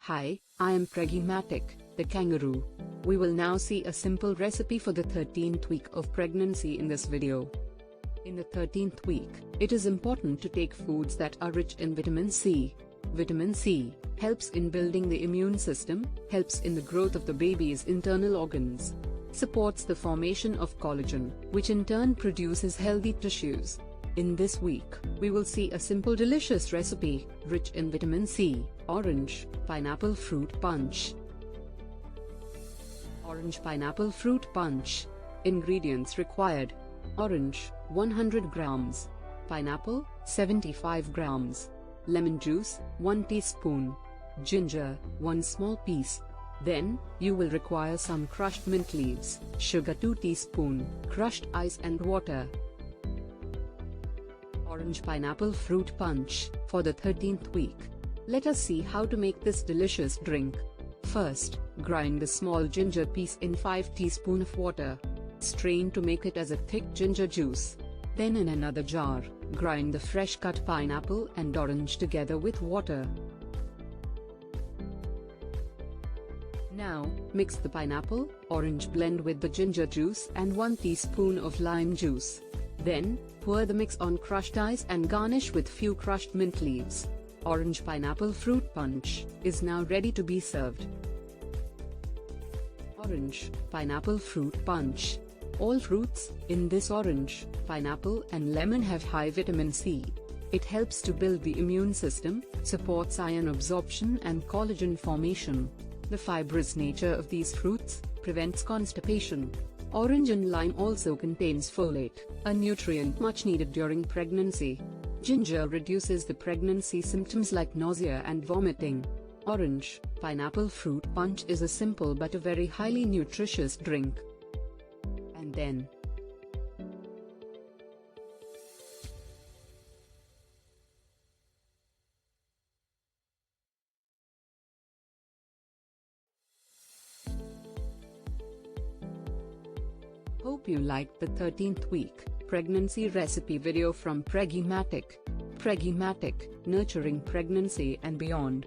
Hi, I am Pregymatic, the kangaroo. We will now see a simple recipe for the 13th week of pregnancy in this video. In the 13th week, it is important to take foods that are rich in vitamin C. Vitamin C helps in building the immune system, helps in the growth of the baby's internal organs, supports the formation of collagen, which in turn produces healthy tissues. In this week, we will see a simple delicious recipe, rich in vitamin C, orange, pineapple fruit punch. Orange pineapple fruit punch. Ingredients required. Orange, 100 grams. Pineapple, 75 grams. Lemon juice, 1 teaspoon. Ginger, 1 small piece. Then, you will require some crushed mint leaves, sugar 2 teaspoon, crushed ice and water. Orange pineapple fruit punch, for the 13th week. Let us see how to make this delicious drink. First, grind the small ginger piece in 5 teaspoons of water. Strain to make it as a thick ginger juice. Then in another jar, grind the fresh cut pineapple and orange together with water. Now, mix the pineapple, orange blend with the ginger juice and 1 teaspoon of lime juice. Then, pour the mix on crushed ice and garnish with few crushed mint leaves. Orange pineapple fruit punch is now ready to be served. Orange pineapple fruit punch. All fruits, in this orange, pineapple and lemon have high vitamin C. It helps to build the immune system, supports iron absorption and collagen formation. The fibrous nature of these fruits prevents constipation. Orange and lime also contains folate, a nutrient much needed during pregnancy. Ginger reduces the pregnancy symptoms like nausea and vomiting. Orange pineapple fruit punch is a simple but a very highly nutritious drink. And then, hope you liked the 13th week pregnancy recipe video from Pregymatic. Pregymatic, nurturing pregnancy and beyond.